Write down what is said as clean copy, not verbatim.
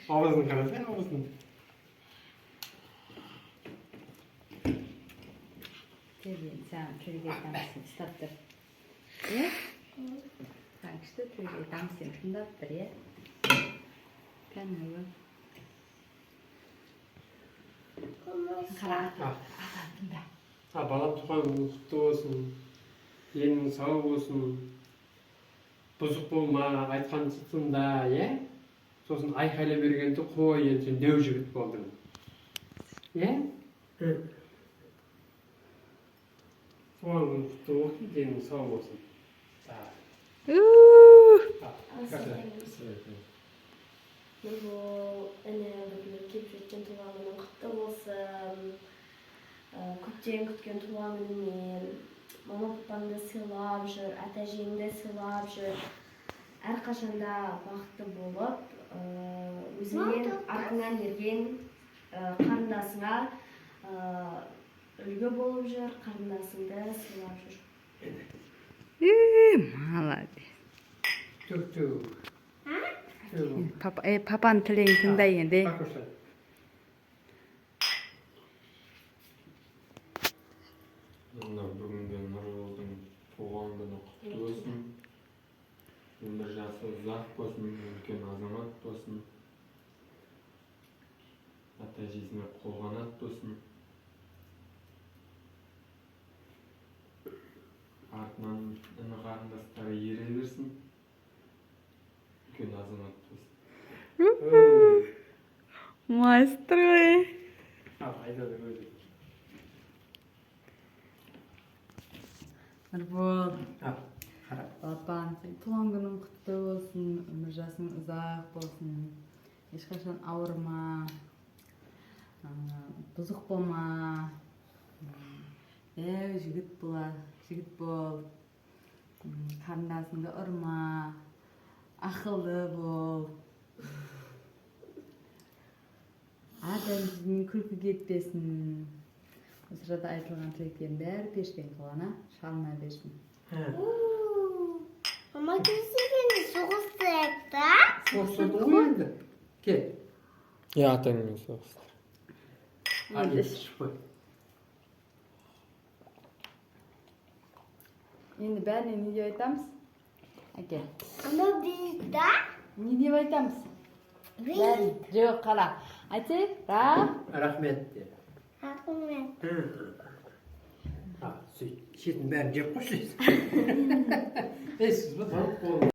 Ağzını karasın, ağzını. Sen türlüge damsın, ıslattır. Ya? Так, işte türlüge damsın, şundattır ya. Kanıyor. Kara atın da. Balam туған құтты болсын, енің сау болсын, бұзық болма, айтқан тұтында, е? Сосын айқайлап бергенде қой, енді сен деу жігіт болдың. Е? Туған құтты болсын, енің сау болсын. Nurgul, enegülü kelip жеткен туғаныңның құтты болсын. Көптен күткен туғаныңмен мама папаңды сыйлап жүр, ата-әжеңді сыйлап жүр. Әрқашанда бақытты болып, өзіңнен артыңнан ерген қарындасыңа үлгі болып жүр, қарындасыңды сыйлап жүр. Молодец. Түк-түк. Папаның тілегін тыңдай енді. Бүгінгі Нұргүлдің туған күні құтты болсын. Өмір жасы ұзақ болсын, үлкен азамат болсын. Ата-әжесіне қолғанат болсын. Артынан іні қарындастары ере берсін. Үлкен азамат болсын. Мастер. Нұрбол, папаң, туған күнің құтты болсын, өмір жасың ұзақ болсын, ешқашан ауырма, бұзық болма, жігіт бол, қарындасыңды ұрма, ақылды бол, адам жүзінен күлкі кетпесін. Осы сұрада айтылған тілектерін бәрі пешпен қылана, шалына берсін. Мама келсегенде соғысты әкті, а? Соғысты ғой енді. Кел. Атаңмен соғысты. Енді бәріне не деп айтамыз? Әке. Ана бейт, да? Не деп айтамыз? Бәрін, жоқ қара. Айтайық, Рахмет деп. Рахмет. Сөйт, шетін бәрін жеп қойшы. Сіз ба?